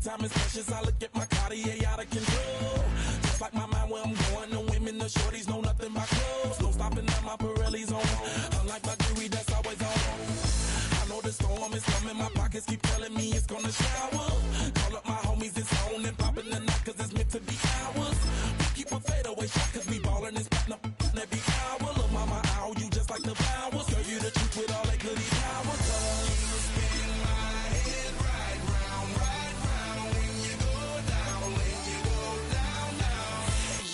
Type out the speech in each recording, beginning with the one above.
Time is precious, I look at my Cartier out of control. Just like my mind where I'm going, the women, the shorties know nothing but clothes. No stopping at my Pirelli's on. Unlike my jewelry that's always on. I know the storm is coming, my pockets keep telling me it's gonna shower. Call up my homies, it's on and popping the night cause it's meant to be ours. We keep a fadeaway shot cause we ballin' and spittin' up every hour. Look mama, ow, you just like the flowers. Girl, you the truth with all that goody powers. You spin my head right round, right round. When you go down, when you go down, down.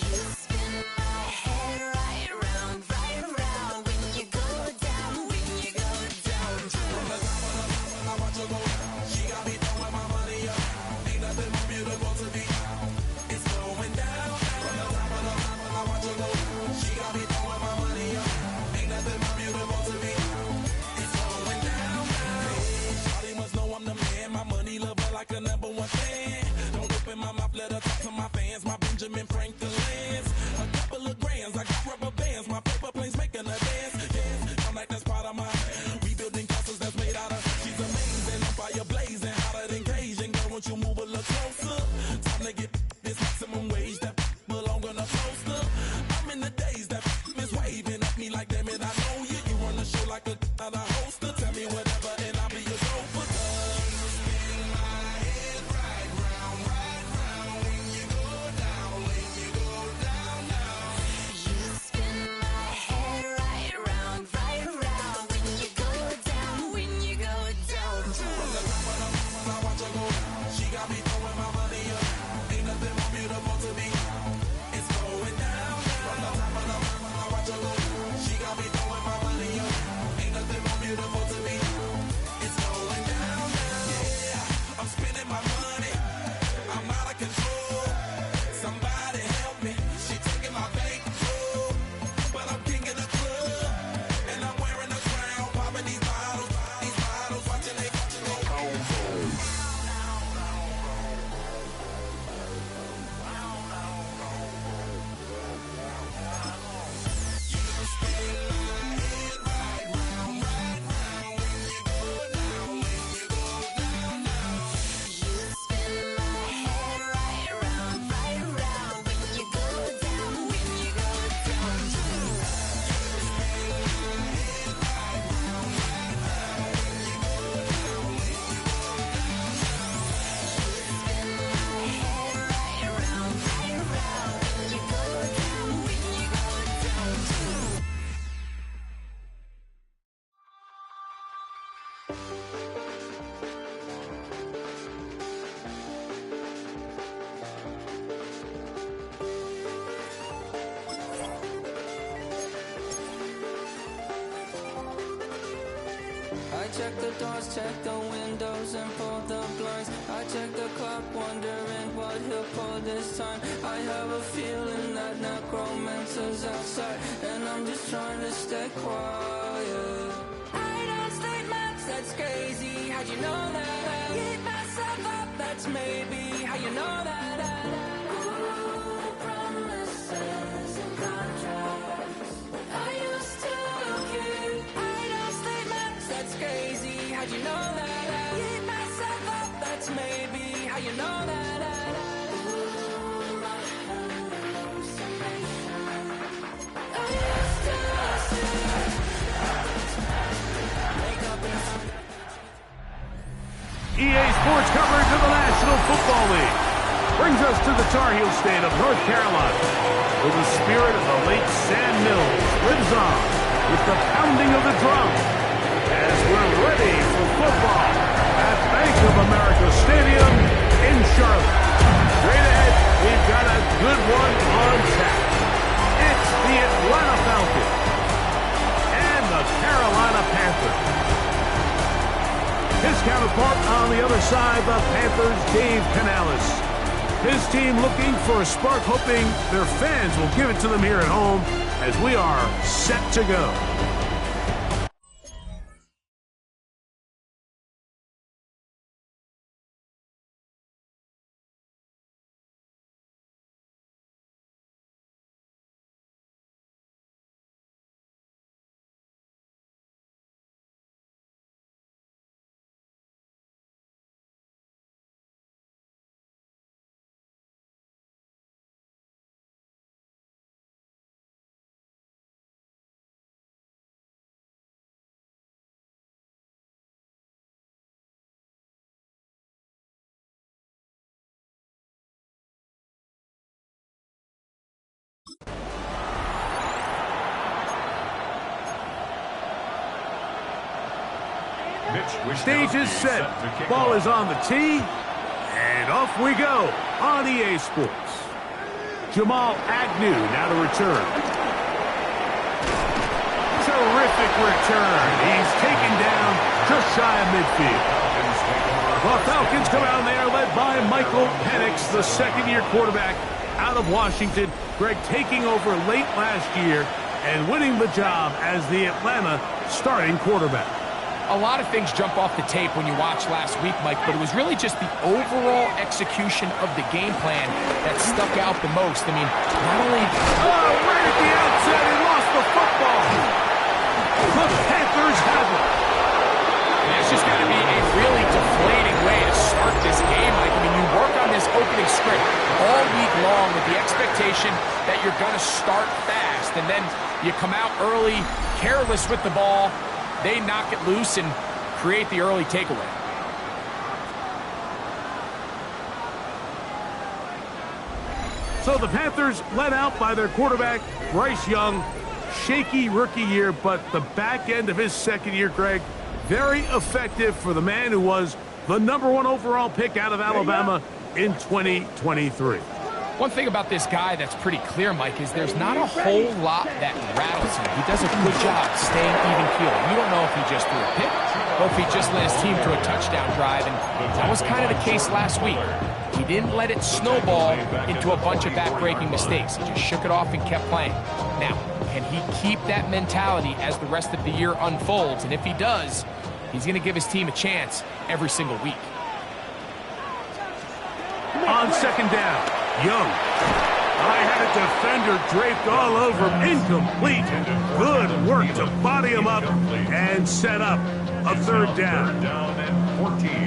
You spin my head right round, right round. When you go down, when you go down. From the top of the mountain, I watch her go down. She got me throwing my money up. Ain't nothing more beautiful to be. It's going down. From the top of the mountain, I watch her go down. She got me throwing my money up. Ain't nothing more beautiful to be. It's going down. Hey, Shawty must know I'm the man. My money lover like a number one fan. Don't open my mouth, let her talk to my fans. My Benjamin Franklin's. A couple of grands, I got rubber bands. My paper planes making a dance. Yes, I'm like that's part of my. We building castles that's made out of. She's amazing, on fire blazing, hotter than Cajun. Girl, won't you move a little closer? Time to get this maximum wage that belong on a poster. I'm in the days that is waving at me like damn it, I not a hoster. Tell me whatever and I'll be your chauffeur. 'Cause you spin my head right round when you go down, when you go down, down. You spin my head right round when you go down, when you go down, From the top of the mountain, I watch her go down. She got me throwing my money up. Ain't nothing more beautiful to me. It's going down. From the top of the mountain, I watch her go down. She got me throwing my money up. Ain't nothing more beautiful to me. It's going down. Yeah, I'm spending my money. I'm out of control. Somebody help me. She taking my bankroll, but I'm king of the club, and I'm wearing a crown, popping these bottles, watching they I check the doors, check the windows, and pull the blinds. I check the clock, wondering what he'll pull this time. I have a feeling that necromancer's outside, and I'm just trying to stay quiet. I don't state maps, that's crazy. How'd you know that? Keep myself up, that's maybe how you know that. Ooh, promises and contracts. I used to keep. I don't state maps, that's crazy. How'd you know that? Keep myself up, that's maybe how you know that. Ooh, my hallucination. I used to wake up and EA Sports coverage of the National Football League brings us to the Tar Heel state of North Carolina, where the spirit of the late Sam Mills lives on with the pounding of the drum as we're ready for football at Bank of America Stadium in Charlotte. Straight ahead, we've got a good one on tap. It's the Atlanta Falcons and the Carolina Panthers. His counterpart on the other side, the Panthers' Dave Canales. His team looking for a spark, hoping their fans will give it to them here at home as we are set to go. Stage is set. Ball is on the tee. And off we go on EA Sports. Jamal Agnew now to return. Terrific return. He's taken down just shy of midfield. The Falcons come out there led by Michael Penix, the second-year quarterback out of Washington. Greg taking over late last year and winning the job as the Atlanta starting quarterback. A lot of things jump off the tape when you watch last week, Mike, but it was really just the overall execution of the game plan that stuck out the most. I mean, not only... Oh, right at the outset, he lost the football. The Panthers have it. And it's just got to be a really deflating way to start this game, Mike. I mean, you work on this opening script all week long with the expectation that you're going to start fast, and then you come out early, careless with the ball, they knock it loose and create the early takeaway. So the Panthers led out by their quarterback, Bryce Young. Shaky rookie year, but the back end of his second year, Greg, very effective for the man who was the #1 overall pick out of Alabama in 2023. One thing about this guy that's pretty clear, Mike, is there's not a whole lot that rattles him. He does a good job staying even-keeled. You don't know if he just threw a pick or if he just led his team to a touchdown drive, and that was kind of the case last week. He didn't let it snowball into a bunch of back-breaking mistakes. He just shook it off and kept playing. Now, can he keep that mentality as the rest of the year unfolds? And if he does, he's going to give his team a chance every single week. On second down, Young. I had a defender draped all over him. Incomplete. Good work to body him up and set up a third down.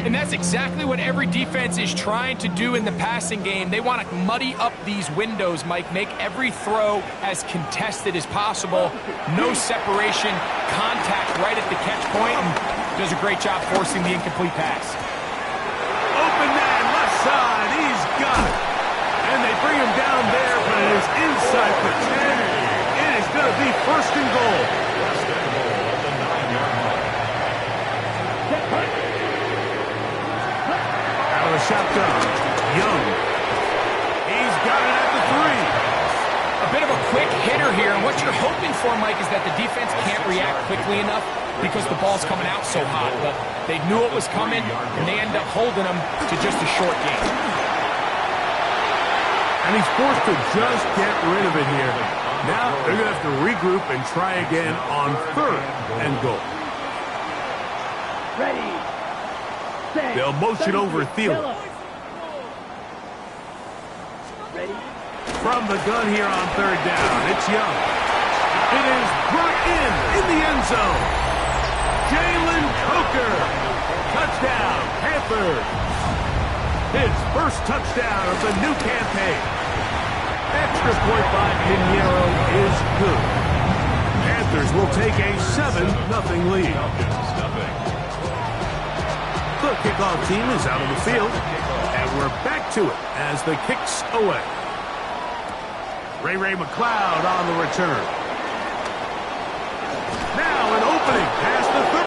And that's exactly what every defense is trying to do in the passing game. They want to muddy up these windows, Mike, make every throw as contested as possible. No separation, contact right at the catch point, and does a great job forcing the incomplete pass. Open man, left side, he's got it. And they bring him down there, but it is inside the 10. It is going to be first and goal. Out of the shotgun, Young. He's got it at the 3. A bit of a quick hitter here, and what you're hoping for, Mike, is that the defense can't react quickly enough because the ball's coming out so hot. But they knew it was coming, and they end up holding them to just a short game. And he's forced to just get rid of it here. Now they're going to have to regroup and try again on third and goal. Ready. Set. They'll motion over Thielen. Ready. From the gun here on third down, it's Young. It is brought in the end zone. Jalen Coker. Touchdown, Panthers. His first touchdown of the new campaign. Extra point by Pinheiro is good. Panthers will take a 7-0 lead. The kickoff team is out on the field, and we're back to it as the kick's away. Ray McLeod on the return. Now an opening past the 30.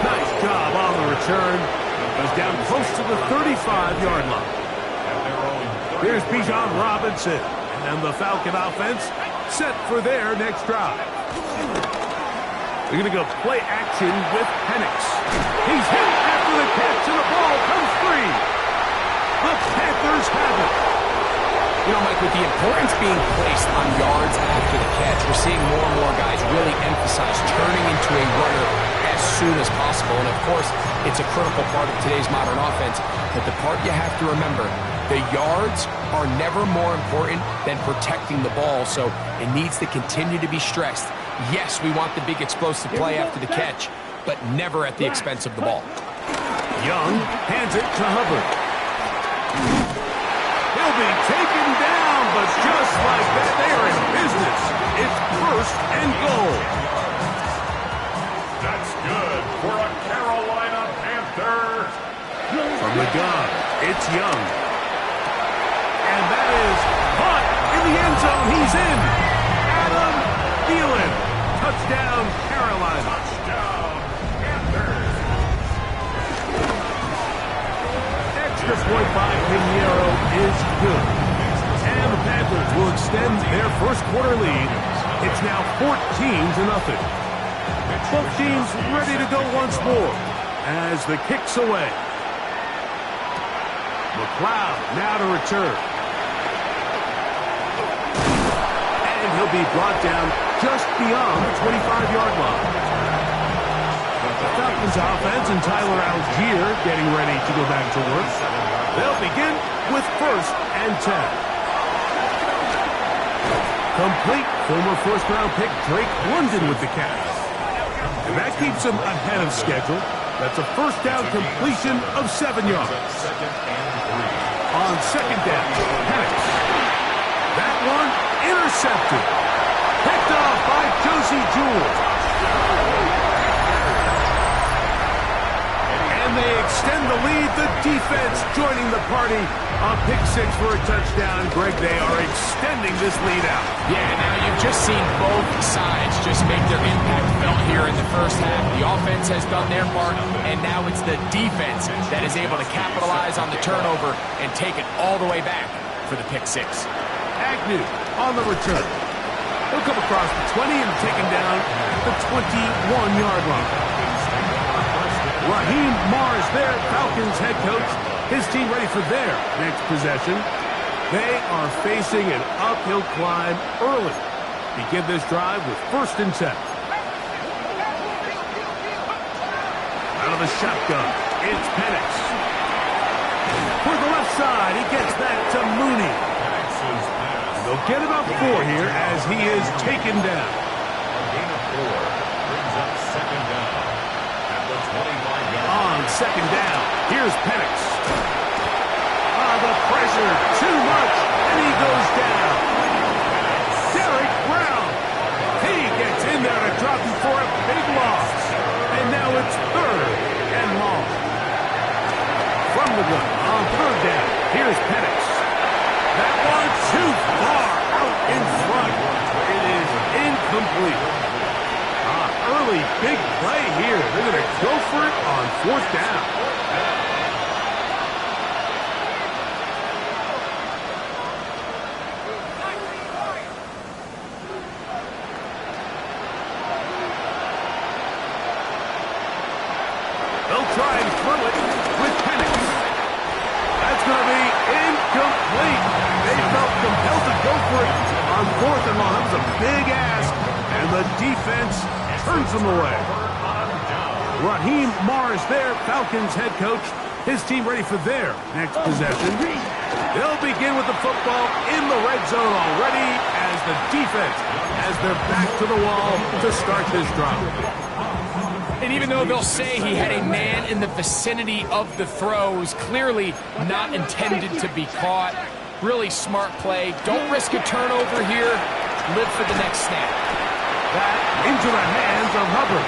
Nice job on the return. Goes down close to the 35-yard line. Here's Bijan Robinson, and the Falcon offense set for their next drive. They're going to go play action with Penix. He's hit after the catch, and the ball comes free. The Panthers have it. You know, Mike, with the importance being placed on yards after the catch, we're seeing more and more guys really emphasize turning into a runner as soon as possible. And, of course, it's a critical part of today's modern offense. But the part you have to remember, the yards are never more important than protecting the ball, so it needs to continue to be stressed. Yes, we want the big explosive play after the catch, but never at the expense of the ball. Young hands it to Hubbard. He'll be taken down, but just like that, they are in business. It's first and goal. That's good for a Carolina Panther. From the gun, it's Young. And that is caught in the end zone. He's in. Adam Thielen. Touchdown, Carolina. Touchdown, Panthers. Extra point by Pinheiro is good. And the Panthers will extend their first quarter lead. It's now 14-0. Both teams ready to go once more as the kick's away. McLeod now to return. And he'll be brought down just beyond the 25-yard line. The Falcons offense and Tyler Algier getting ready to go back to work. They'll begin with first and 10. Complete former first-round pick Drake London with the catch. And that keeps him ahead of schedule. That's a first down completion of 7 yards. On second down, Penix. That one intercepted. Picked off by Josie Jewell. And they extend the lead. The defense joining the party. A pick six for a touchdown. Greg, they are extending this lead out. Yeah, now you've just seen both sides just make their impact felt here in the first half. The offense has done their part, and now it's the defense that is able to capitalize on the turnover and take it all the way back for the pick six. Agnew on the return. He'll come across the 20 and taken down at the 21-yard line. Raheem Morris there, Falcons head coach. His team ready for their next possession. They are facing an uphill climb early. Begin this drive with 1st and 10. Out of the shotgun, it's Penix. For the left side, he gets that to Mooney. They'll get about 4 here as he is taken down. On second down, here's Penix. The pressure, too much, and he goes down. Derek Brown. He gets in there to drop him for a big loss. And now it's 3rd and long. From the gun, on 3rd down, here's Penix. That one too far out in front. It is incomplete. Early big play here. They're going to go for it on 4th down. They'll try and throw it with Penix. That's going to be incomplete. They felt compelled to go for it on 4th and long. That was a big ask, and the defense turns them away. Raheem Morris there, Falcons head coach. His team ready for their next possession. They'll begin with the football in the red zone already as the defense has their back to the wall to start this drive. And even though they'll say he had a man in the vicinity of the throws, clearly not intended to be caught. Really smart play. Don't risk a turnover here. Live for the next snap. That into the hands of Hubbard.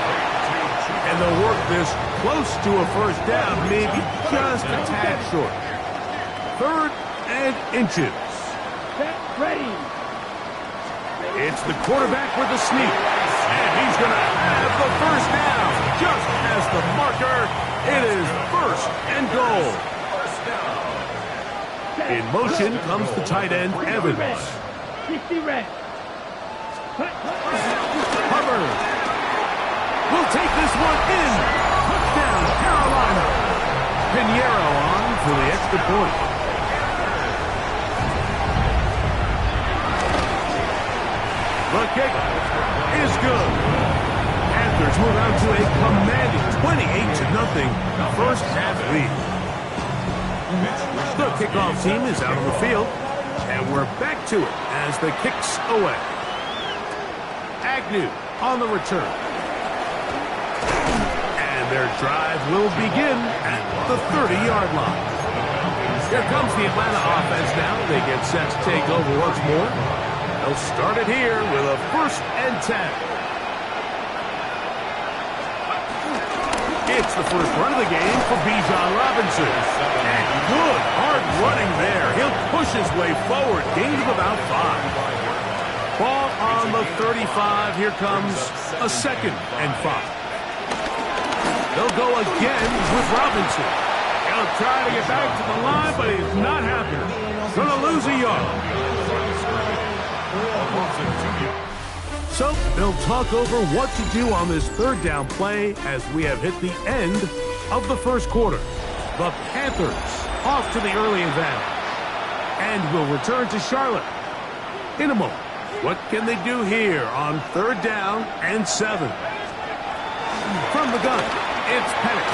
And they'll work this close to a first down, maybe just a tad short. 3rd and inches. Ready. It's the quarterback with the sneak. And he's going to have the first down. Just as the marker, it is 1st and goal. In motion comes the tight end, Evans. 60 red. Hubbard will take this one in. Touchdown, Carolina. Pinheiro on for the extra point. The kick is good. Panthers move out to a commanding 28-0 first half lead. The kickoff team is out on the field, and we're back to it as the kick's away. Agnew on the return. And their drive will begin at the 30-yard line. Here comes the Atlanta offense now. They get set to take over once more. They'll start it here with a 1st and 10. It's the first run of the game for Bijan Robinson. And good hard running there. He'll push his way forward. Gain of about 5. Ball on the 35. Here comes a 2nd and 5. They'll go again with Robinson. He'll try to get back to the line, but it's not happening. Going to lose a yard. So they'll talk over what to do on this 3rd down play as we have hit the end of the first quarter. The Panthers off to the early advantage and will return to Charlotte in a moment. What can they do here on 3rd down and 7? From the gun, it's Penix.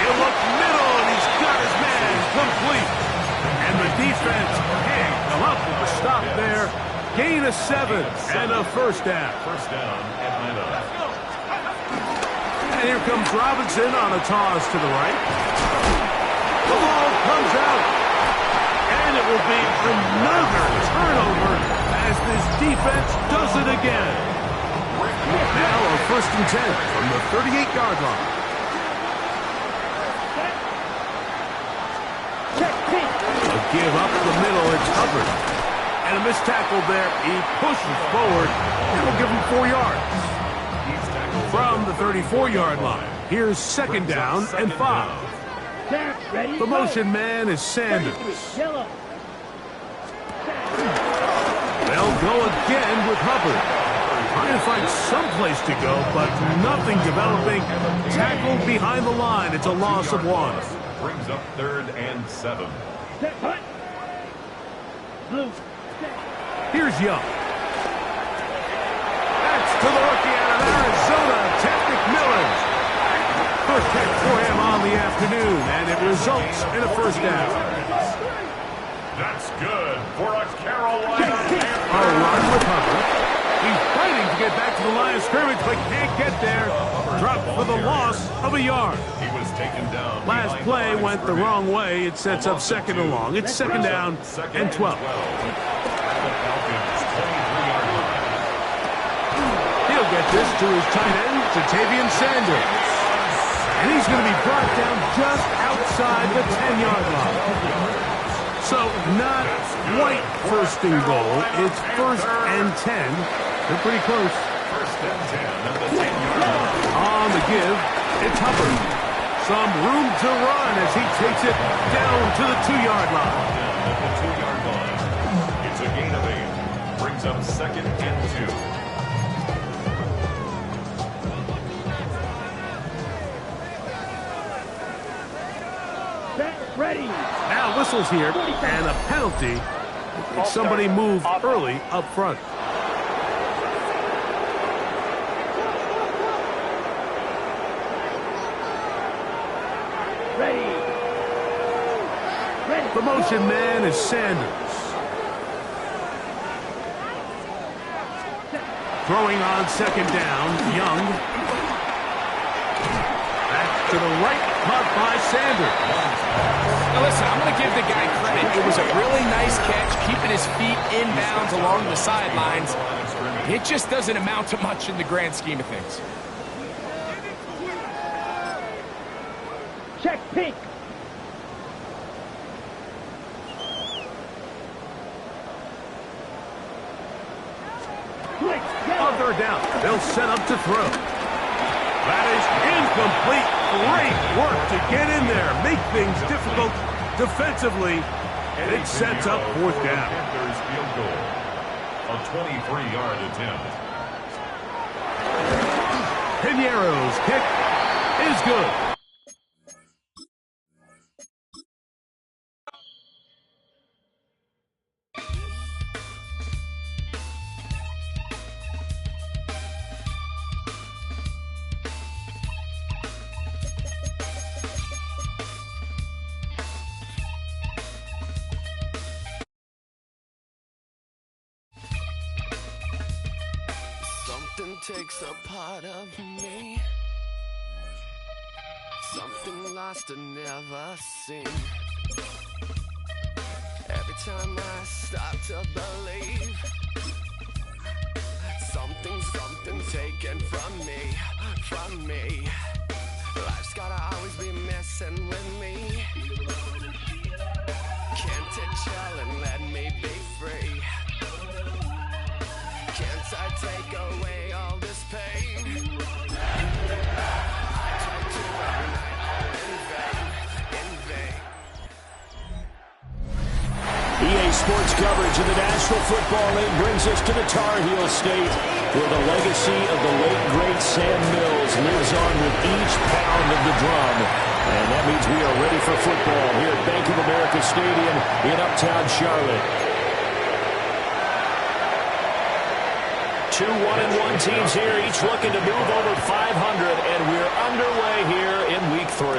He'll look middle, and he's got his man complete. And the defense can't come up with a stop there. Gain of 7 and a first down. First down, Atlanta. And here comes Robinson on a toss to the right. The ball comes out. And it will be another turnover as this defense does it again. Now a 1st and 10 from the 38-yard line. A give up the middle. It's Hubbard. And a missed tackle there. He pushes forward. And will give him 4 yards. From the 34-yard line. Here's 2nd down and 5. The motion man is Sanders. They'll go again with Hubbard. Trying to find some place to go, but nothing developing. Tackled behind the line. It's a loss of 1. Brings up 3rd and 7. Here's Young. That's to the rookie out of Arizona, Technic Millers. First catch for him on the afternoon, and it results in a 1st down. That's good for a Carolina Panther. A run with Hubbard. He's fighting to get back to the line of scrimmage, but can't get there. Dropped for the loss of a yard. He was taken down. Last play went the wrong way. It sets up 2nd and long. It's 2nd down and 12. He'll get this to his tight end, Ja'Tavion Sanders. And he's going to be brought down just outside the 10-yard line. So not quite 1st and goal. It's 1st and 10. They're pretty close. 1st and 10 at the 10-yard line. On the give, it's Hubbard. Some room to run as he takes it down to the 2-yard line. Down at the 2-yard line. It's a gain of 8. Brings up 2nd and 2. Ready. Now whistles here, and a penalty. If somebody moved early up front. Ready. The motion man is Sanders. Throwing on 2nd down, Young. Back to the right, caught by Sanders. Now listen, I'm going to give the guy credit. It was a really nice catch, keeping his feet inbounds along the sidelines. It just doesn't amount to much in the grand scheme of things. Check pink. On 3rd down, they'll set up to throw. That is incomplete. Great work to get in there, make things difficult defensively, and it sets up 4th down. Panthers field goal. A 23-yard attempt. Piñeiro's kick is good. Something takes a part of me. Something lost and never seen. Every time I start to believe, something's taken from me. Life's gotta always be messing with me. Can't it chill and let me be free? Can't I take away all this pain? I try to every night, all in vain. EA Sports coverage of the National Football League brings us to the Tar Heel State, where the legacy of the late, great Sam Mills lives on with each pound of the drum. And that means we are ready for football here at Bank of America Stadium in Uptown Charlotte. Two 1-1 teams here, each looking to move over 500, and we're underway here in Week 3.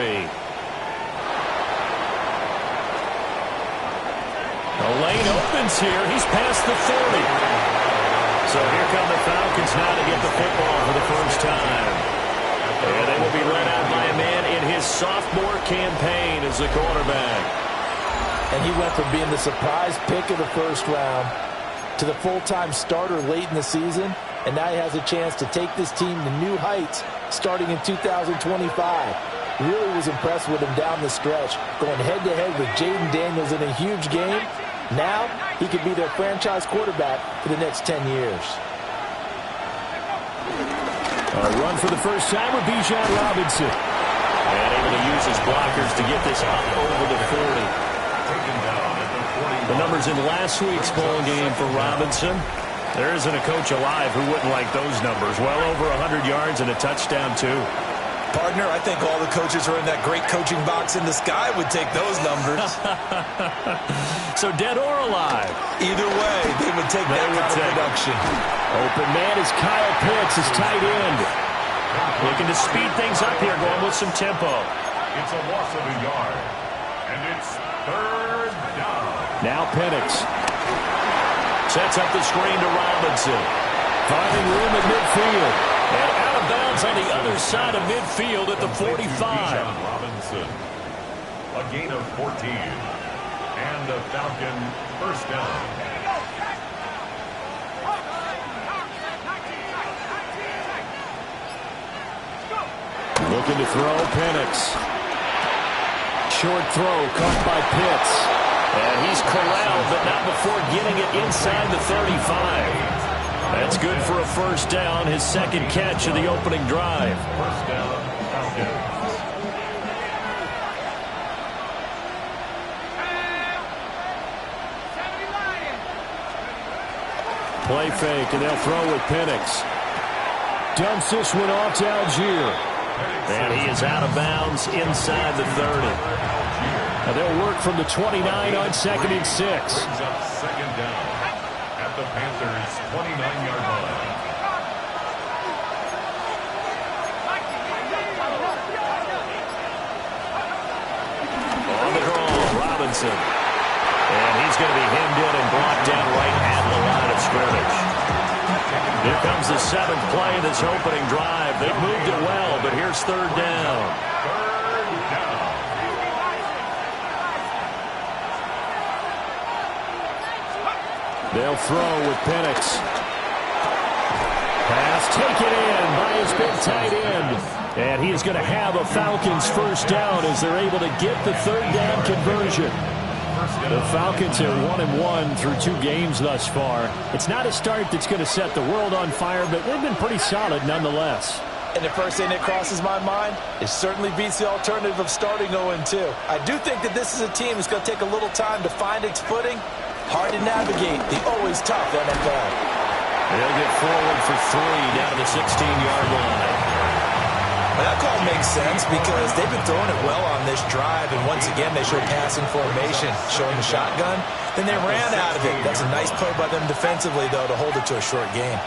The lane opens here. He's past the 40. So here come the Falcons now to get the football for the first time. And they will be led out by a man in his sophomore campaign as the quarterback. And he went from being the surprise pick of the first round to the full-time starter late in the season, and now he has a chance to take this team to new heights starting in 2025. Really was impressed with him down the stretch, going head-to-head with Jaden Daniels in a huge game. Now he could be their franchise quarterback for the next 10 years. A run for the first time with Bijan Robinson. And able to use his blockers to get this up over the 40. The numbers in last week's bowl game for Robinson. There isn't a coach alive who wouldn't like those numbers. Well over 100 yards and a touchdown, too. Partner, I think all the coaches who are in that great coaching box in the sky would take those numbers. So dead or alive? Either way, they would take that kind of production. Open man is Kyle Pitts, his tight end. Looking to speed things up here, going with some tempo. It's a loss of a yard, and it's third down. Now Penix sets up the screen to Robinson. Finding room at midfield. And out of bounds on the other side of midfield at the 45. Robinson. A gain of 14. And a Falcon first down. Looking to throw, Penix. Short throw caught by Pitts. And he's corralled, but not before getting it inside the 35. That's good for a first down, his second catch of the opening drive. First down, Falcons. Play fake, and they'll throw with Penix. Dumps this one off to Algier. And he is out of bounds inside the 30. Now they'll work from the 29 on 2nd and 6. Brings up second down at the Panthers' 29-yard line. On the draw, Robinson. And he's going to be hemmed in and blocked down right at the line of scrimmage. Here comes the 7th play of this opening drive. They've moved it well, but here's third down. Third down. They'll throw with Penix. Pass taken in by his big tight end. And he is going to have a Falcons first down as they're able to get the third down conversion. The Falcons are 1-1 through 2 games thus far. It's not a start that's going to set the world on fire, but they've been pretty solid nonetheless. And the first thing that crosses my mind, it certainly beats the alternative of starting 0-2. I do think that this is a team that's going to take a little time to find its footing. Hard to navigate the always tough NFL. They'll get forward for 3 down to the 16-yard line. Well, that call makes sense because they've been throwing it well on this drive, and once again they showed passing formation, showing the shotgun. Then they ran out of it. That's a nice play by them defensively, though, to hold it to a short game.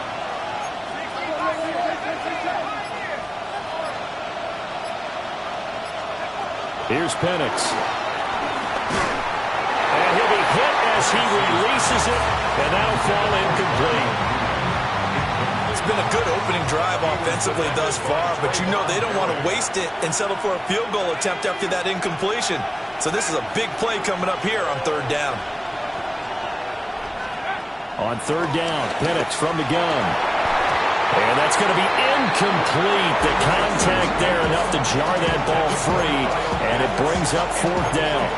Here's Penix. And he'll be hit as he releases it, and that'll fall incomplete. It's been a good opening drive offensively thus far, but you know they don't want to waste it and settle for a field goal attempt after that incompletion. So this is a big play coming up here on third down. On third down, Penix from the gun. And that's going to be incomplete. The contact there enough to jar that ball free, and it brings up fourth down.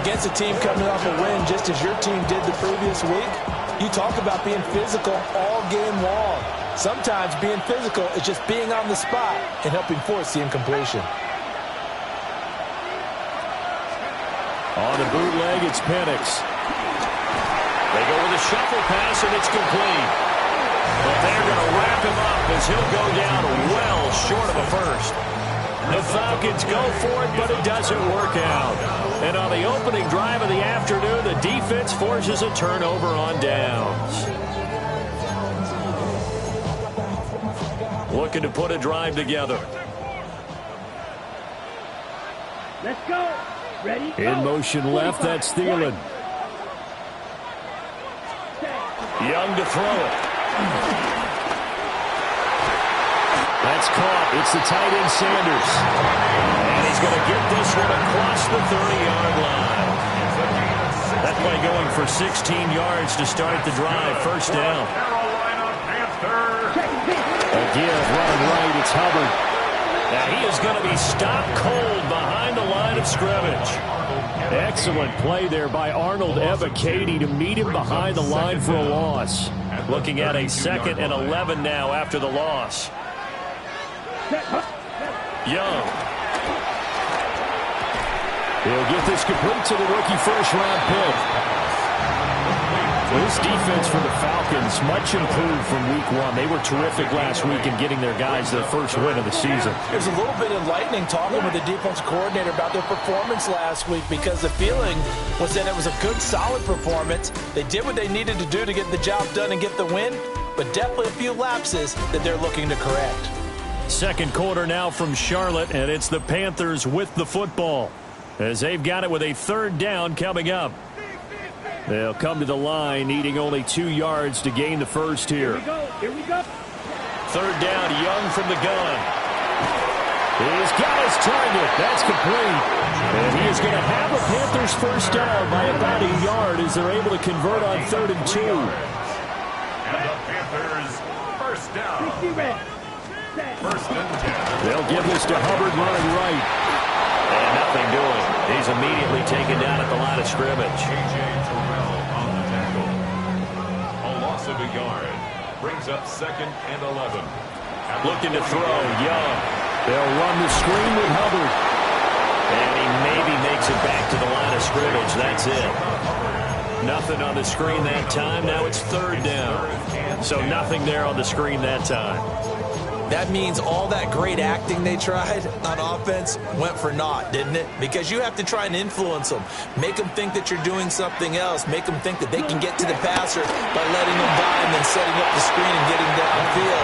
Against a team coming off a win just as your team did the previous week, you talk about being physical all game long. Sometimes being physical is just being on the spot and helping force the incompletion. On the bootleg, it's Penix. They go with a shuffle pass, and it's complete. But they're going to wrap him up as he'll go down well short of a first. The Falcons go for it, but it doesn't work out. And on the opening drive of the afternoon, the defense forces a turnover on downs. Looking to put a drive together. Let's go. Ready? Go. In motion left, that's Thielen. Young to throw it. That's caught. It's the tight end, Sanders. And he's going to get this one across the 30-yard line. That play going for 16 yards to start the drive. First down. Again, running right, it's Hubbard. Now he is going to be stopped cold behind the line of scrimmage. Excellent play there by Arnold Ebiketie to meet him behind the line for a loss. Looking at a 2nd and 11 now after the loss. Young. He'll get this complete to the rookie first-round pick. This defense for the Falcons, much improved from week 1. They were terrific last week in getting their guys their first win of the season. It was a little bit enlightening talking with the defense coordinator about their performance last week, because the feeling was that it was a good, solid performance. They did what they needed to do to get the job done and get the win, but definitely a few lapses that they're looking to correct. Second quarter now from Charlotte, and it's the Panthers with the football, as they've got it with a 3rd down coming up. They'll come to the line, needing only 2 yards to gain the first here. Here we go. 3rd down, Young from the gun. He's got his target. That's complete. And he is going to have a Panthers first down by about a yard as they're able to convert on 3rd and 2. And the Panthers first down. 1st and 10. They'll give this to Hubbard running right. And nothing doing. He's immediately taken down at the line of scrimmage. A yard. Brings up 2nd and 11. Looking to throw, Young. They'll run the screen with Hubbard. And he maybe makes it back to the line of scrimmage. That's it. Nothing on the screen that time. Now it's 3rd down. So nothing there on the screen that time. That means all that great acting they tried on offense went for naught, didn't it? Because you have to try and influence them. Make them think that you're doing something else. Make them think that they can get to the passer by letting them die and then setting up the screen and getting downfield.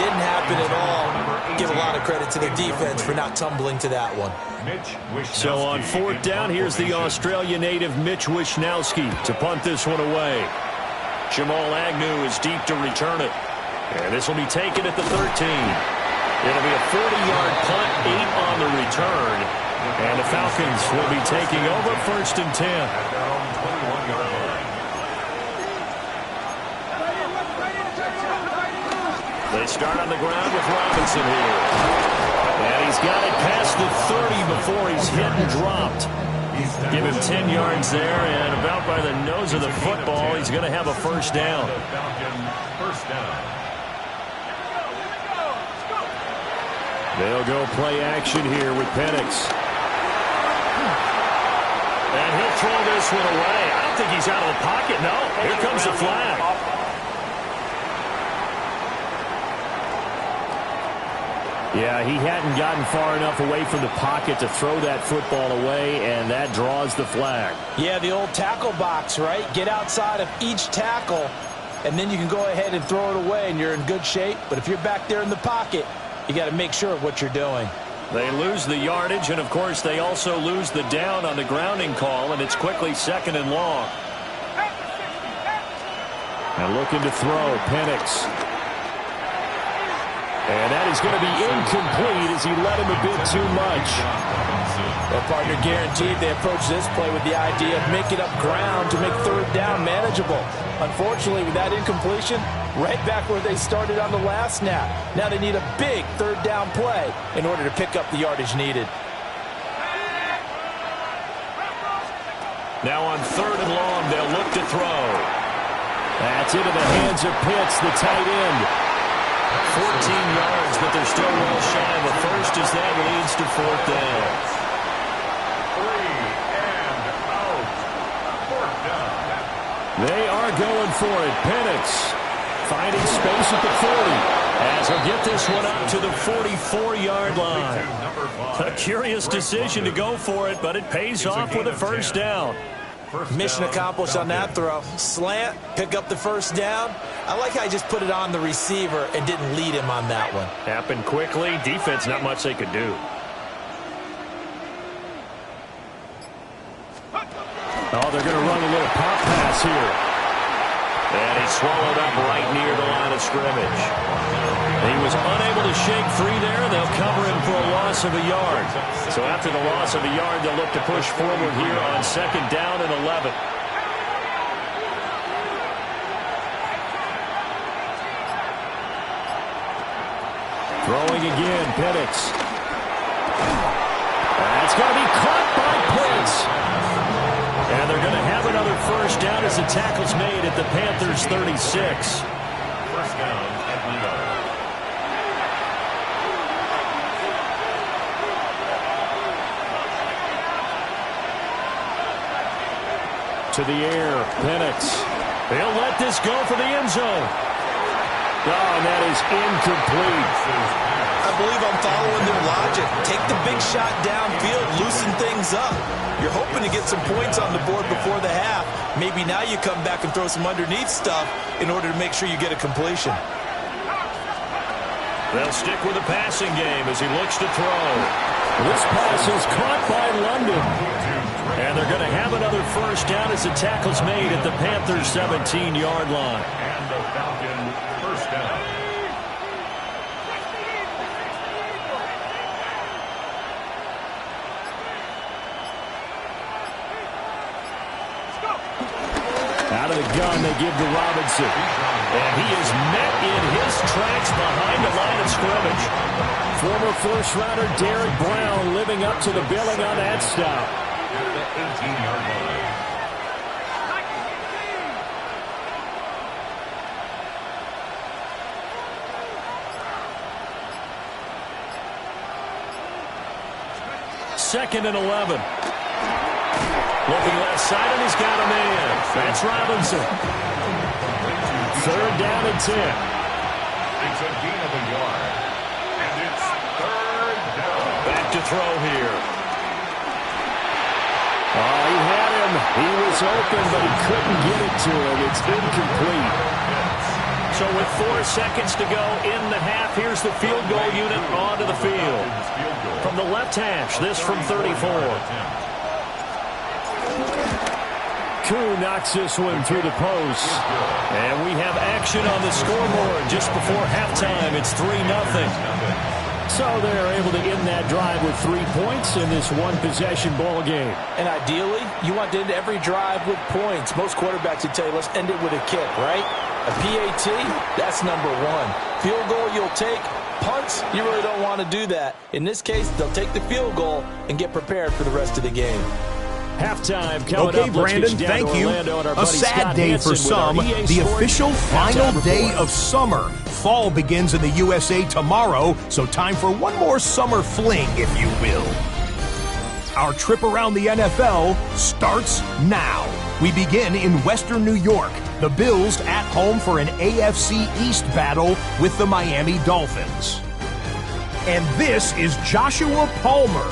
Didn't happen at all. Give a lot of credit to the defense for not tumbling to that one. So on 4th down, here's the Australia native Mitch Wishnowsky to punt this one away. Jamal Agnew is deep to return it. And this will be taken at the 13. It'll be a 40-yard punt, 8 on the return. And the Falcons will be taking over 1st and 10. They start on the ground with Robinson here. And he's got it past the 30 before he's hit and dropped. Give him 10 yards there, and about by the nose of the football, he's going to have a first down. First down. They'll go play action here with Penix. And he'll throw this one away. I don't think he's out of the pocket. No, here comes the flag. Yeah, he hadn't gotten far enough away from the pocket to throw that football away, and that draws the flag. Yeah, the old tackle box, right? Get outside of each tackle, and then you can go ahead and throw it away, and you're in good shape. But if you're back there in the pocket, you got to make sure of what you're doing. They lose the yardage, and, of course, they also lose the down on the grounding call, and it's quickly 2nd and long. And looking to throw, Penix. And that is going to be incomplete as he led him a bit too much. Well, partner, guaranteed they approach this play with the idea of making up ground to make 3rd down manageable. Unfortunately, with that incompletion, right back where they started on the last snap. Now they need a big 3rd down play in order to pick up the yardage needed. Now on 3rd and long, they'll look to throw. That's into the hands of Pitts, the tight end. 14 yards, but they're still well shy of a first as that leads to 4th down. 3 and out. 4th down. They are going for it. Penix finding space at the 40 as he'll get this one up to the 44-yard line. A curious decision to go for it, but it pays off with a first down. Mission accomplished on that throw. Slant, pick up the first down. I like how he just put it on the receiver and didn't lead him on that one. Happened quickly. Defense, not much they could do. Oh, they're going to run a little pop pass here. And he swallowed up right near the line of scrimmage. He was unable to to shake free there. They'll cover him for a loss of a yard. So after the loss of a yard, they'll look to push forward here on 2nd down and 11. Throwing again, Penix. That's going to be caught by Prince. And they're going to have another first down as the tackle's made at the Panthers' 36. First down at the yard. To the air, Penix. They'll let this go for the end zone. Oh, and that is incomplete. I believe I'm following their logic. Take the big shot downfield, loosen things up. You're hoping to get some points on the board before the half. Maybe now you come back and throw some underneath stuff in order to make sure you get a completion. They'll stick with the passing game as he looks to throw. This pass is caught by London. And they're going to have another first down as the tackle's made at the Panthers' 17-yard line. And the Falcon first down. Out of the gun, they give to Robinson. And he is met in his tracks behind the line of scrimmage. Former first-rounder Derek Brown living up to the billing on that stop. At the 18-yard line. Second and 11. Looking left side, and he's got a man. That's Robinson. 3rd down and 10. It's a gain of a yard. And it's 3rd down. Back to throw here. Oh, he had him. He was open, but he couldn't get it to him. It's incomplete. So with 4 seconds to go in the half, here's the field goal unit onto the field. From the left hash, this from 34. Koo knocks this one through the post. And we have action on the scoreboard just before halftime. It's 3-0. So they're able to end that drive with 3 points in this one-possession ball game. And ideally, you want to end every drive with points. Most quarterbacks would tell you, let's end it with a kick, right? A PAT, that's number 1. Field goal you'll take. Punts, you really don't want to do that. In this case, they'll take the field goal and get prepared for the rest of the game. Halftime coming Okay, up. Brandon, thank you. A sad day for some. The official final day of summer. Fall begins in the USA tomorrow, so time for one more summer fling, if you will. Our trip around the NFL starts now. We begin in Western New York. The Bills at home for an AFC East battle with the Miami Dolphins. And this is Joshua Palmer.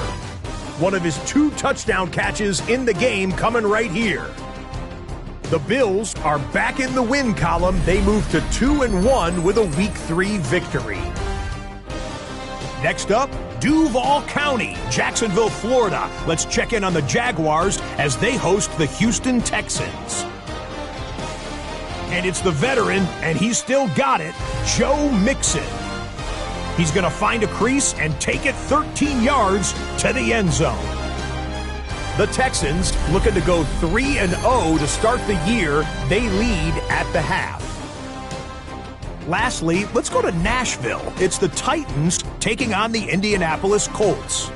One of his 2 touchdown catches in the game coming right here. The Bills are back in the win column. They move to 2-1 with a Week 3 victory. Next up, Duval County, Jacksonville, Florida. Let's check in on the Jaguars as they host the Houston Texans. And it's the veteran, and he's still got it, Joe Mixon. He's going to find a crease and take it 13 yards to the end zone. The Texans, looking to go 3-0 to start the year, they lead at the half. Lastly, let's go to Nashville. It's the Titans taking on the Indianapolis Colts.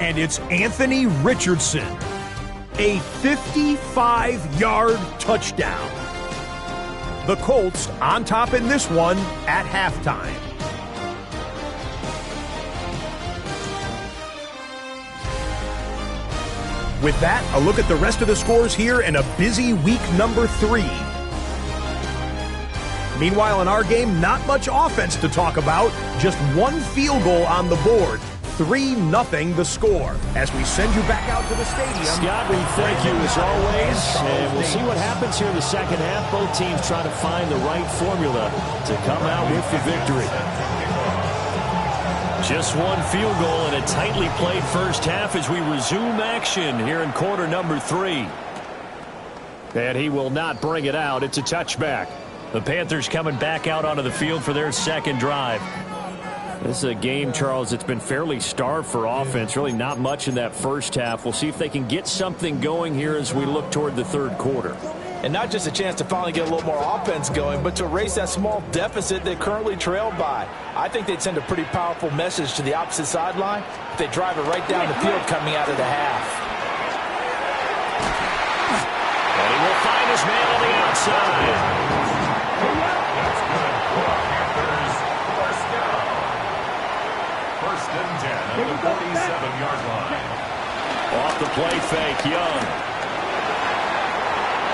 And it's Anthony Richardson. A 55-yard touchdown. The Colts on top in this one at halftime. With that, a look at the rest of the scores here in a busy week number 3. Meanwhile, in our game, not much offense to talk about. Just 1 field goal on the board. 3-0 the score. As we send you back out to the stadium. Scott, we thank you as always. And we'll see what happens here in the second half. Both teams trying to find the right formula to come out with the victory. Just 1 field goal in a tightly played first half as we resume action here in quarter number 3. And he will not bring it out. It's a touchback. The Panthers coming back out onto the field for their second drive. This is a game, Charles, that's been fairly starved for offense. Really not much in that first half. We'll see if they can get something going here as we look toward the third quarter. And not just a chance to finally get a little more offense going, but to erase that small deficit they currently trailed by. I think they'd send a pretty powerful message to the opposite sideline if they drive it right down the field coming out of the half. And he will find his man on the outside. That's good for Panthers. First down. First and 10 at the 47-yard line. Off the play fake, Young.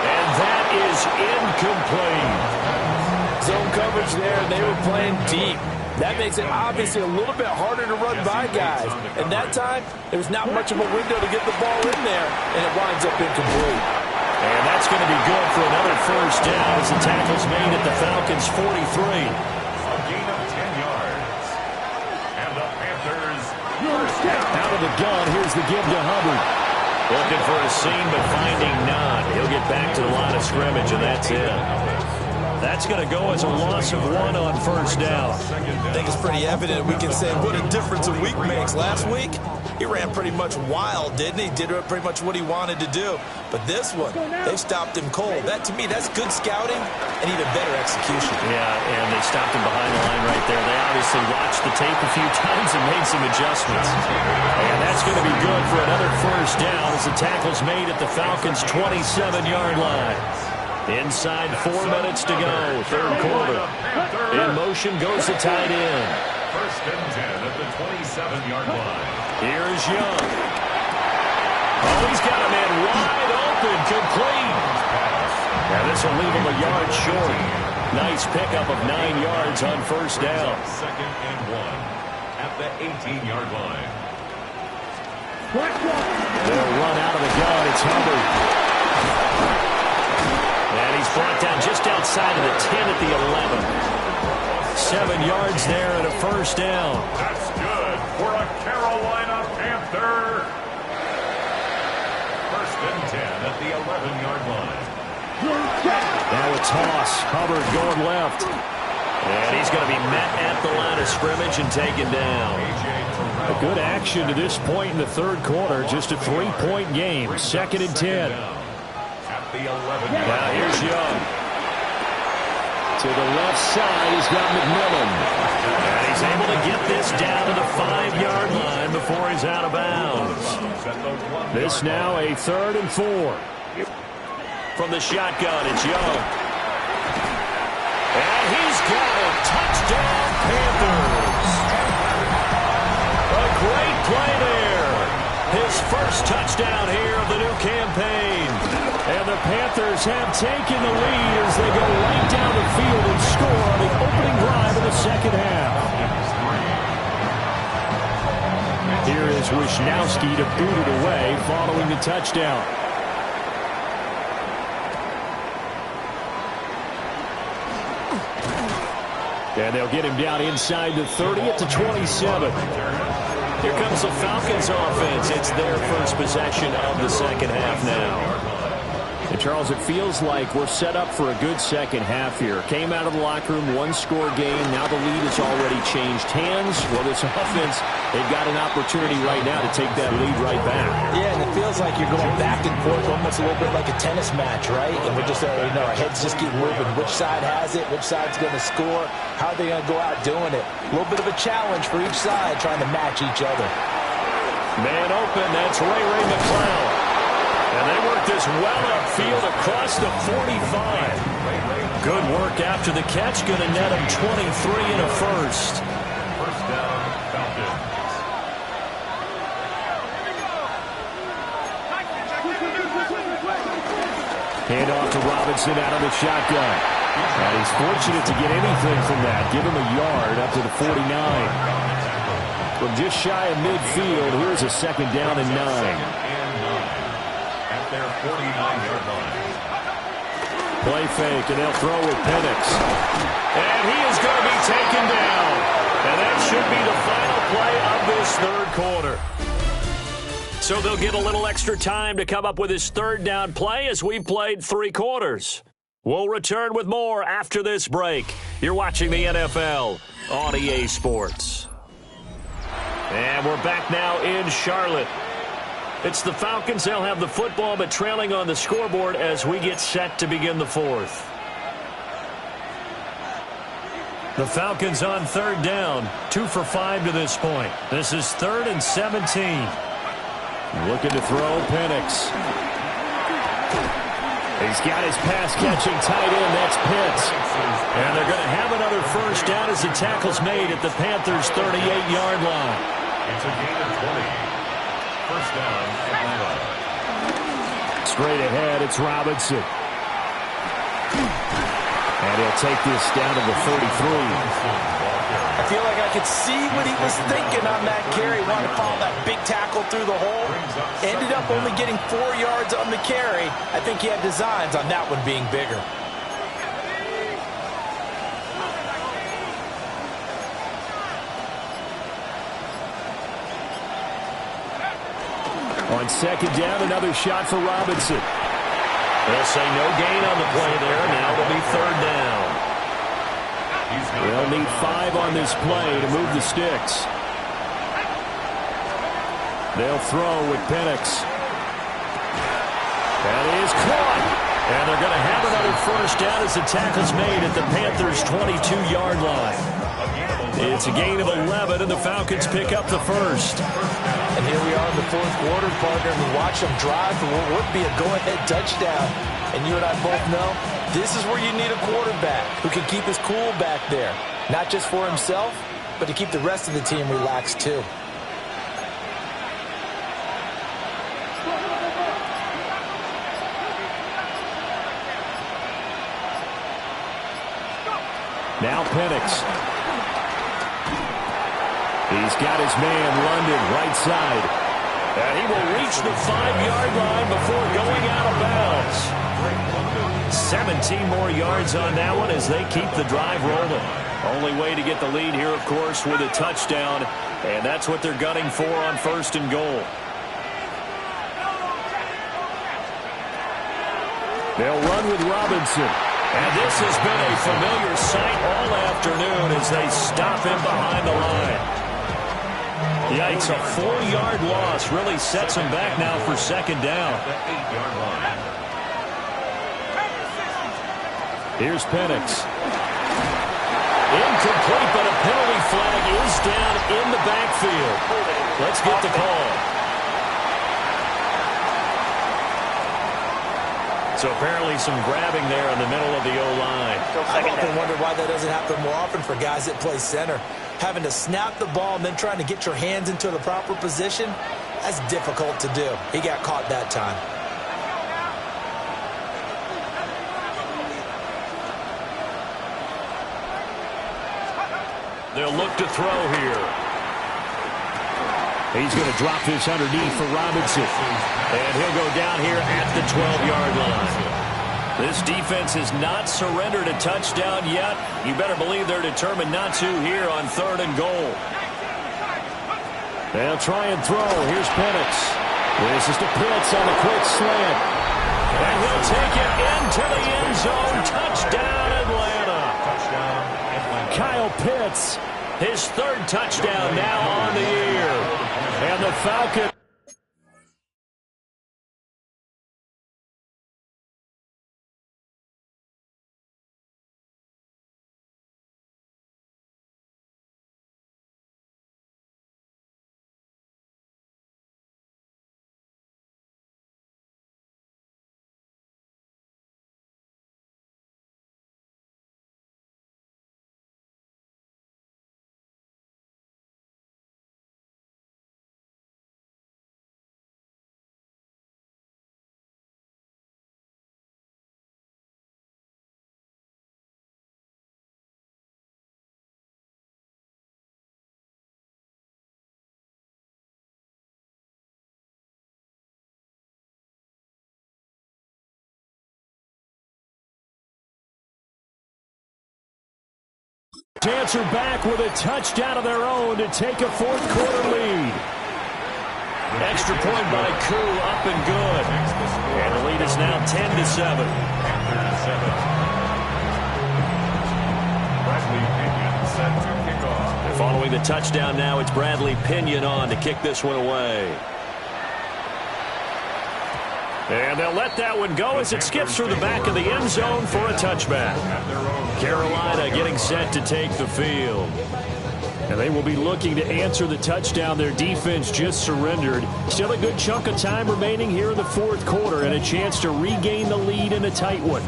And that is incomplete. Zone coverage there, they were playing deep. That makes it obviously a little bit harder to run by guys. And that time, there was not much of a window to get the ball in there, and it winds up incomplete. And that's going to be good for another first down as the tackle's made at the Falcons' 43. A gain of 10 yards. And the Panthers first down. Out of the gun, here's the give to Hubbard. Looking for a seam, but finding none. He'll get back to the line of scrimmage, and that's it. That's going to go as a loss of 1 on first down. I think it's pretty evident we can say what a difference a week makes. Last week, he ran pretty much wild, didn't he? Did pretty much what he wanted to do. But this one, they stopped him cold. That, to me, that's good scouting and even better execution. Yeah, and they stopped him behind the line right there. They obviously watched the tape a few times and made some adjustments. And that's going to be good for another first down as the tackle's made at the Falcons' 27-yard line. Inside 4 minutes to go, third quarter. In motion goes the tight end. First and 10 at the 27-yard line. Here's Young. Oh, he's got a man wide open, complete. Now this will leave him a yard short. Nice pickup of 9 yards on first down. Second and 1 at the 18-yard line. They'll run out of the gun. It's Hubbard. And he's brought down just outside of the 10 at the 11. 7 yards there and a first down. That's good for a Carolina Panther. First and 10 at the 11-yard line. Now a toss. Hubbard going left. And he's going to be met at the line of scrimmage and taken down. A good action to this point in the third quarter. Just a 3-point game. Second and 10. Now here's Young. To the left side, he's got McMillan. And he's able to get this down to the 5-yard line before he's out of bounds. This now a 3rd and 4. From the shotgun, it's Young. And he's got it. Touchdown, Panthers. A great play there. His first touchdown here of the new campaign. And the Panthers have taken the lead as they go right down the field and score on the opening drive of the second half. Here is Wisnowski to boot it away following the touchdown. And they'll get him down inside the 30 at the 27. Here comes the Falcons offense. It's their first possession of the second half now. And Charles, it feels like we're set up for a good second half here. Came out of the locker room, 1-score game. Now the lead has already changed hands. Well, this offense, they've got an opportunity right now to take that lead right back. Yeah, and it feels like you're going back and forth almost a little bit like a tennis match, right? And we're just, our heads just keep moving. Which side has it? Which side's going to score? How are they going to go out doing it? A little bit of a challenge for each side trying to match each other. Man open, that's Ray McCloud. And they work this well upfield across the 45. Good work after the catch. Going to net him 23 and a first. First down, Falcons. Hand off to Robinson out of the shotgun. And he's fortunate to get anything from that. Give him a yard up to the 49. From just shy of midfield, here's a second down and 9. Their 49-yard line. Play fake, and they'll throw with Penix. And he is going to be taken down. And that should be the final play of this third quarter. So they'll get a little extra time to come up with his third down play as we played 3 quarters. We'll return with more after this break. You're watching the NFL on EA Sports. And we're back now in Charlotte. It's the Falcons. They'll have the football, but trailing on the scoreboard as we get set to begin the fourth. The Falcons on third down, 2 for 5 to this point. This is 3rd and 17. Looking to throw, Penix. He's got his pass-catching tight end. That's Pitts. And they're going to have another first down as the tackle's made at the Panthers' 38-yard line. It's a gain of 20. First down, Atlanta. Straight ahead, it's Robinson. And he'll take this down to the 33. I feel like I could see what he was thinking on that carry. Wanted to follow that big tackle through the hole. Ended up only getting 4 yards on the carry. I think he had designs on that one being bigger. On second down, another shot for Robinson. They'll say no gain on the play there. Now it'll be third down. They'll need 5 on this play to move the sticks. They'll throw with Penix. That is caught. And they're going to have another first down as the tackle's made at the Panthers' 22-yard line. It's a gain of 11, and the Falcons pick up the first. And here we are in the fourth quarter, partner, and we watch them drive for what would be a go-ahead touchdown. And you and I both know this is where you need a quarterback who can keep his cool back there. Not just for himself, but to keep the rest of the team relaxed too. Now Penix. He's got his man, London, right side. And he will reach the 5-yard line before going out of bounds. 17 more yards on that one as they keep the drive rolling. Only way to get the lead here, of course, with a touchdown. And that's what they're gunning for on 1st and goal. They'll run with Robinson. And this has been a familiar sight all afternoon as they stop him behind the line. Yikes, a 4-yard loss really sets him back now for second down. Here's Penix. Incomplete, but a penalty flag is down in the backfield. Let's get the call. So apparently some grabbing there in the middle of the O-line. I've often wondered why that doesn't happen more often for guys that play center. Having to snap the ball and then trying to get your hands into the proper position, that's difficult to do. He got caught that time. They'll look to throw here. He's going to drop this underneath for Robinson. And he'll go down here at the 12-yard line. This defense has not surrendered a touchdown yet. You better believe they're determined not to here on 3rd and goal. They'll try and throw. Here's Penix. This is to Pitts on the quick slant. And he'll take it into the end zone. Touchdown, Atlanta. Kyle Pitts, his 3rd touchdown now on the year. And the Falcons. To answer back with a touchdown of their own to take a fourth quarter lead. Extra point by Koo, up and good. And the lead is now 10-7. Bradley Pinion set to kick off. Following the touchdown now, it's Bradley Pinion on to kick this one away. And they'll let that one go as it skips through the back of the end zone for a touchback. Carolina getting set to take the field. And they will be looking to answer the touchdown their defense just surrendered. Still a good chunk of time remaining here in the fourth quarter and a chance to regain the lead in a tight one.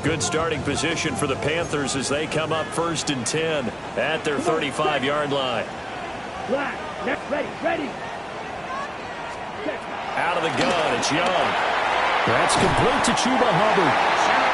Good starting position for the Panthers as they come up 1st and 10 at their 35-yard line. Ready. Out of the gun, it's Young. That's complete to Chuba Hubbard.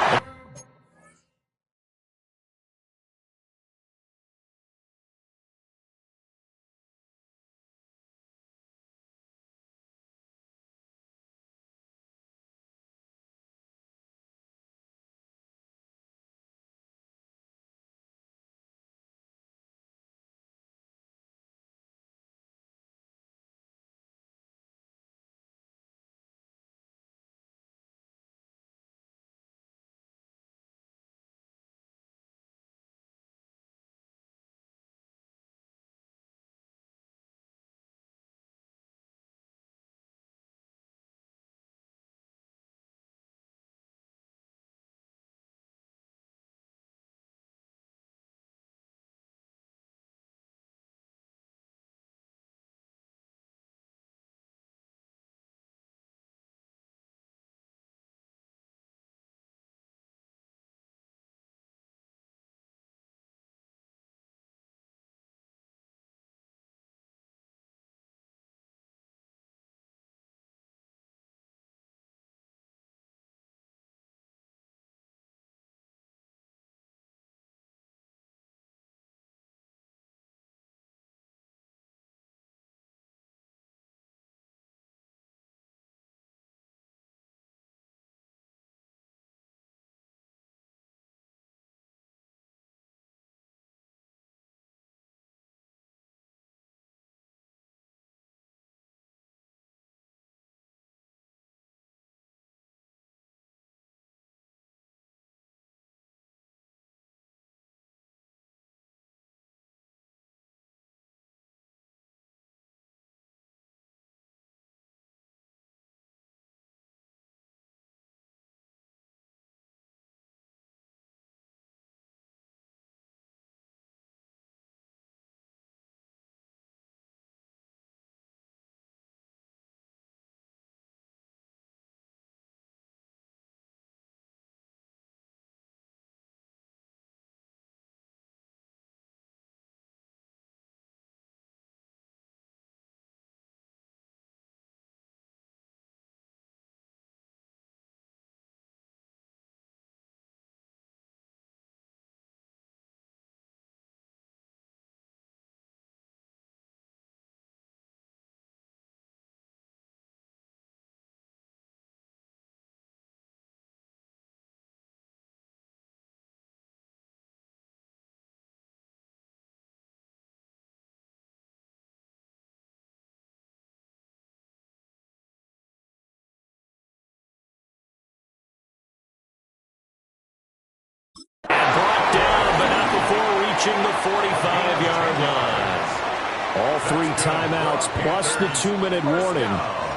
And brought down, but not before reaching the 45-yard line. All 3 timeouts plus the 2-minute warning.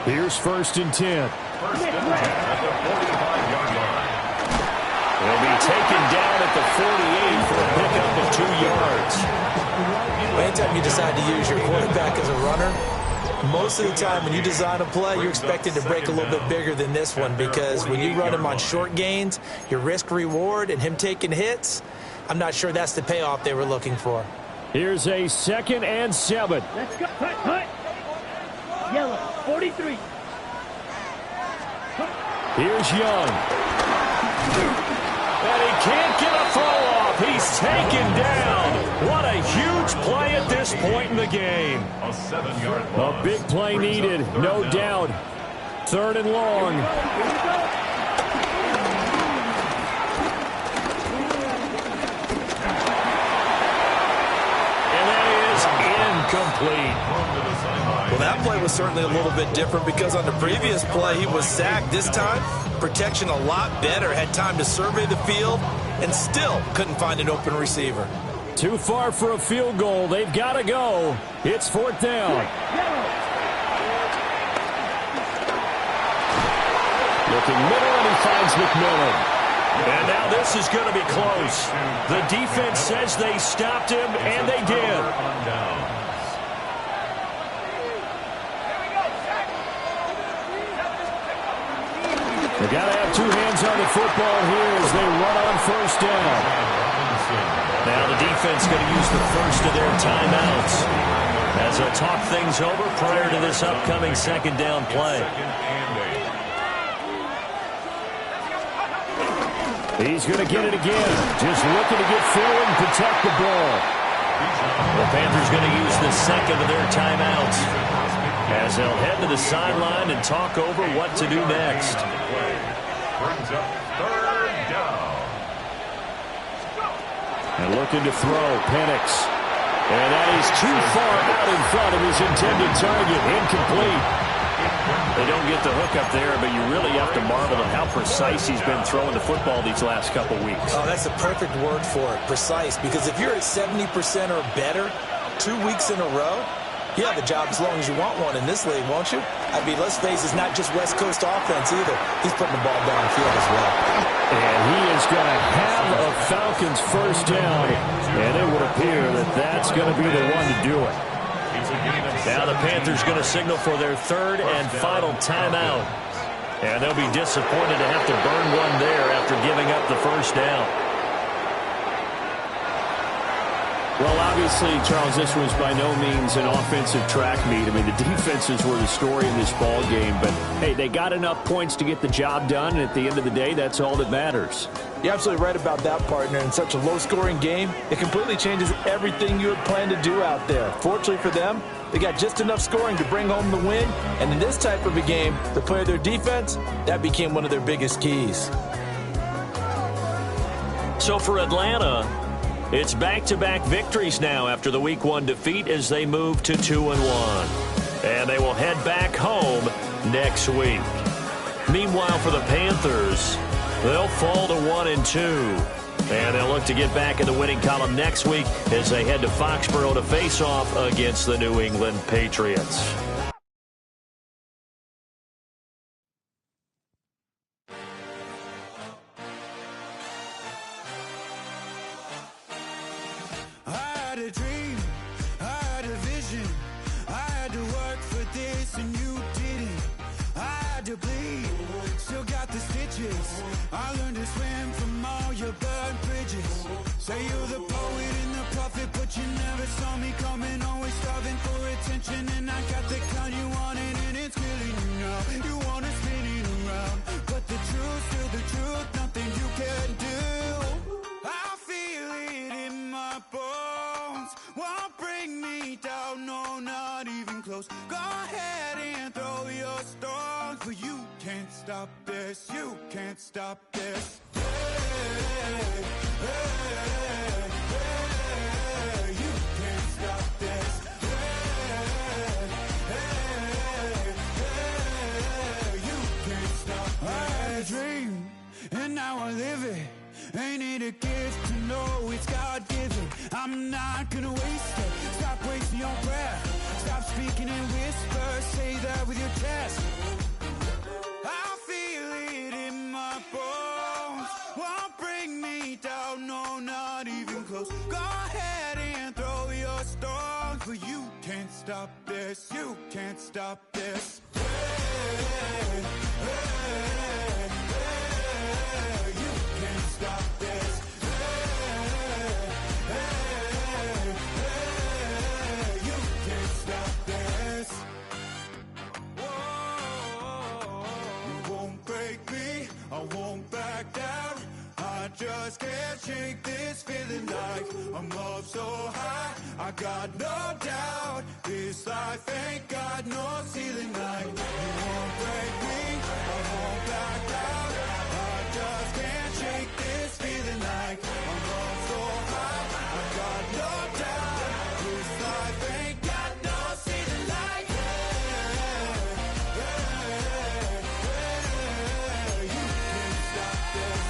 Here's 1st and 10. First and 10 at the 45-yard line. They'll be taken down at the 48 for a pickup of 2 yards. Anytime you decide to use your quarterback as a runner, most of the time when you design a play, you're expected to break a little bit bigger than this one, because when you run him on short gains, your risk-reward and him taking hits, I'm not sure that's the payoff they were looking for. Here's a 2nd and 7. Let's go. Cut. Yellow, 43. Here's Young. And he can't get a throw off. He's taken down. What a huge play at this point in the game. A 7-yard loss. A big play needed, no doubt. 3rd and long. And that is incomplete. Well, that play was certainly a little bit different because on the previous play, he was sacked. This time, protection a lot better. Had time to survey the field, and still couldn't find an open receiver. Too far for a field goal. They've got to go. It's fourth down. Looking middle, and he finds McMillan. And now this is going to be close. The defense says they stopped him, and they did. They've got to have two hands on the football here as they run on first down. Now the defense going to use the first of their timeouts as they'll talk things over prior to this upcoming second down play. He's going to get it again. Just looking to get Phil and protect the ball. The Panthers going to use the second of their timeouts as they'll head to the sideline and talk over what to do next. Brings up third down. And looking to throw, Penix. And that is too far out in front of his intended target. Incomplete. They don't get the hook up there, but you really have to marvel at how precise he's been throwing the football these last couple weeks. Oh, that's the perfect word for it, precise. Because if you're at 70% or better 2 weeks in a row, you have a job as long as you want one in this league, won't you? I mean, let's face it, it's not just West Coast offense either. He's putting the ball downfield as well. And he is going to have a Falcons first down, and it would appear that that's going to be the one to do it. Now the Panthers going to signal for their third and final timeout. And they'll be disappointed to have to burn one there after giving up the first down. Well, obviously, Charles, this was by no means an offensive track meet. I mean, the defenses were the story in this ball game. But, hey, they got enough points to get the job done. And at the end of the day, that's all that matters. You're absolutely right about that, partner. In such a low-scoring game, it completely changes everything you had planned to do out there. Fortunately for them, they got just enough scoring to bring home the win. And in this type of a game, to play their defense, that became one of their biggest keys. So for Atlanta, it's back-to-back victories now after the Week 1 defeat as they move to 2-1. And they will head back home next week. Meanwhile, for the Panthers, they'll fall to 1-2. And they'll look to get back in the winning column next week as they head to Foxborough to face off against the New England Patriots. I had a dream, I had a vision, I had to work for this and you didn't. I had to bleed, still got the stitches. I learned to swim from all your burned bridges. Say you're the poet and the prophet, but you never saw me coming. Always starving for attention, and I got the kind you wanted, and it's killing you now. You wanna spin it around, but the truth's still the truth. Nothing you can do. I feel it in my bones. Won't bring me down, no, not even close. Go ahead and throw your stones, but you can't stop this. You can't stop this. Hey, hey, hey, you can't stop this. You can't stop this. I had a dream, and now I live it. Ain't it a gift to know it's God-given? I'm not gonna waste it. Stop wasting your breath. Stop speaking in whispers. Say that with your chest. I feel it in my bones. Won't bring me down, no, not even close. Go ahead and throw your stones, but you can't stop this. You can't stop this. Hey, hey, hey, you can't stop this. You can't stop this. Whoa, you won't break me, I won't back down. I just can't shake this feeling like I'm up so high. I got no doubt this life ain't got no ceiling like. You won't break me, I won't back down. I just can't shake this feeling like I'm up so high. I got no doubt this life ain't got no ceiling like. You can't stop this.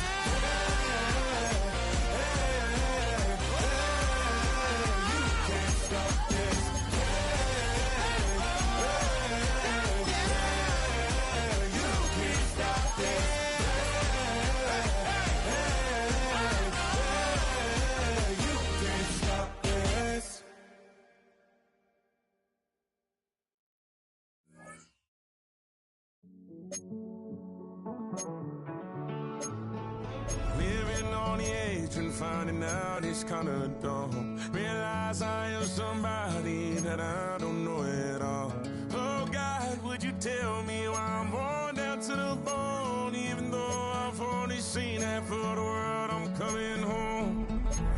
finding out it's kinda dumb. Realize I am somebody that I don't know at all. Oh God, would you tell me why I'm worn down to the bone? Even though I've only seen half of the world, I'm coming home.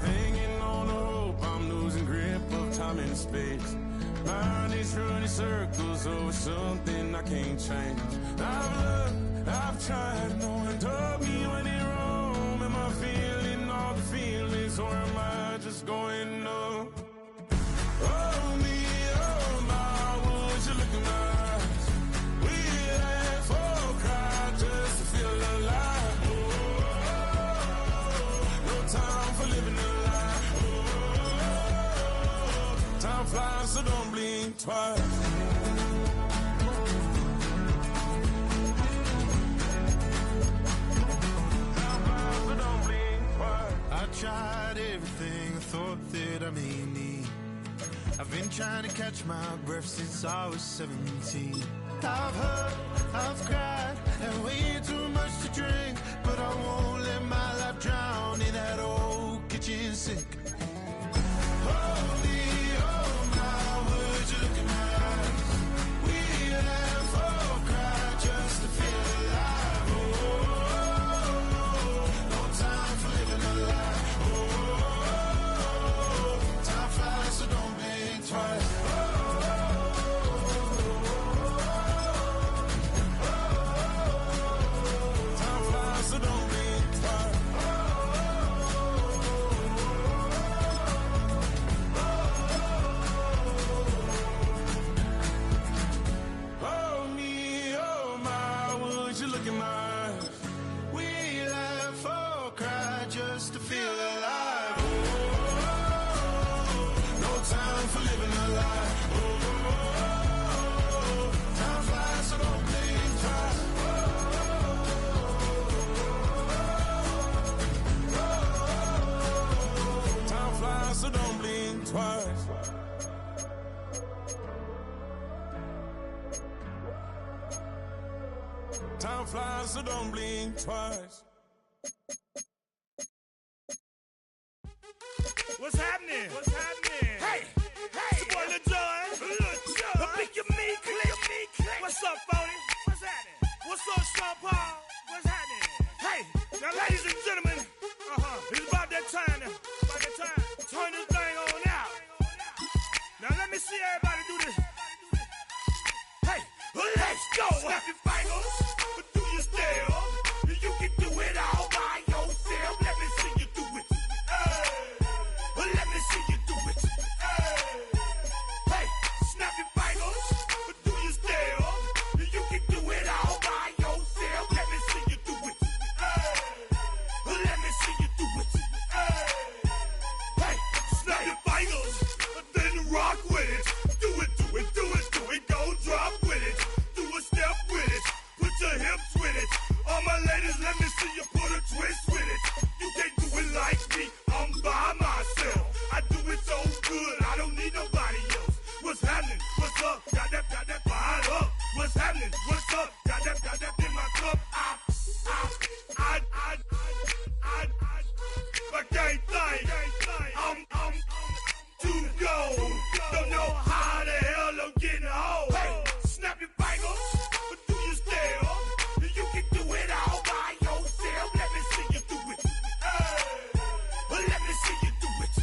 Hanging on the hope, I'm losing grip of time and space. Mind is running circles over something I can't change. I've looked, I've tried, no one told me when it wrong. Am I feeling all the feelings, or am I just going numb? Oh me, oh my, would you look in my eyes? We laugh or cry just to feel alive. Oh, no time for living a lie. Oh, time flies, so don't blink twice. I tried everything I thought that I may need. I've been trying to catch my breath since I was 17. I've hurt, I've cried, and way too much to drink. But I won't let my life drown in that old kitchen sink. Holy, oh my, would you look in my eyes? We laugh or cry just to feel alive. Oh, no time for living a lie. Time flies, so don't blink twice. Time flies, so don't blink twice. Oh me, oh my, would you look in my eyes? We laugh or cry just to feel alive. No time for living a lie. Time flies, so don't blink twice. Time flies, so don't blink twice. Time flies, so don't blink twice. What's happening? What's happening? Hey, hey, it's your boy Lil Jon. I think you me, click. What's up, Phony? What's happening? What's up, Sean Paul? What's happening? Hey, now, ladies and gentlemen, it's about that time now. About that time. Turn this thing on out. Now, let me see everybody do this. Hey, let's go. Snap your fingers, but do you still? You can do it all by yourself. Let me see you do it. Let me see you do it. Hey, snap your fingers, but do you still? You can do it all by yourself. Let me see you do it. Let me see you do it. Hey, snap your fingers, then rock with it. Do it, do it, do it, do it. Don't drop with it. Do a step with it. Put your hips with it. All my ladies, let me see you put a twist with it. You can't do it like me. I'm by myself. I do it so good. I don't need nobody else. What's happening? What's up? Got that fired up. What's happening? What's up? Got that in my cup. I can't think. I'm too go. Don't know how the hell I'm getting home. Hey, snap your fingers, but do you still? You can do it all by yourself. Let me see you do it. Let me see you do it.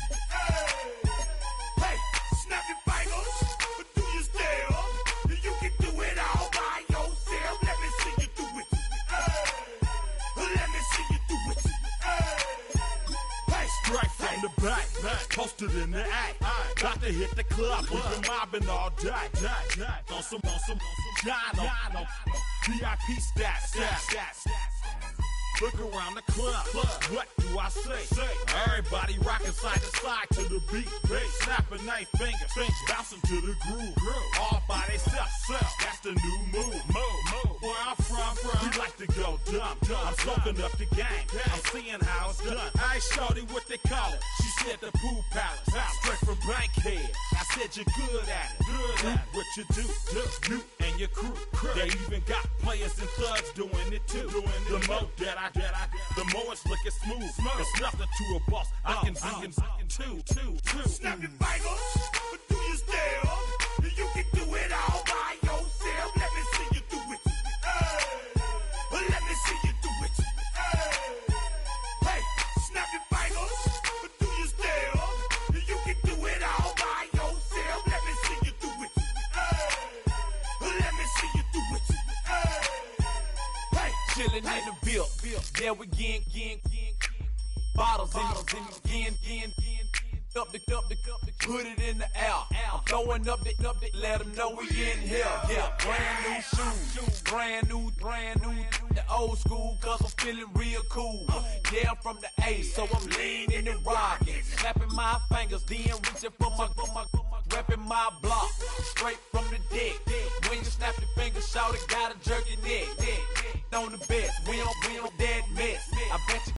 Hey, snap your fingers, but do you still? You can do it all by yourself. Let me see you do it. Let me see you do it. Hey, Straight from the back, posted in the act. About to hit the club, we've been mobbing all day. On some Jono, VIP stats. Look around the club, what do I say? Everybody rocking side to side to the beat. Snapping their fingers, bouncing to the groove. All by themselves, that's the new move. Where I'm from, we like to go dumb. I'm soaking up the game, I'm seeing how it's done. Hey, shorty, what they call it? She said the pool palace, straight from bankhead. I said you're good at it. Do what you do. You and your crew. They even got players and thugs doing it too. The more that I the more it's looking smooth. It's nothing to a boss. I can two. Snap your fingers, but do you still? You can do it all by yourself. Let me see you do it. Let me see you do it. Hey, snap your fingers, but do you still? You can do it all by yourself. Let me see you do it. Let me see you do it. Hey, chillin' in the bill. Yeah, we getting bottles in again. Up the put it in the air. I'm throwing up the, let them know we in here. Yeah, brand new shoes, brand new. The old school, cause I'm feeling real cool. Yeah, I'm from the A, so I'm leaning and rocking. Snapping my fingers, then reaching for my repping my block. Straight from the deck. When you snap your fingers, shout it, gotta jerk your neck. On the bed, we don't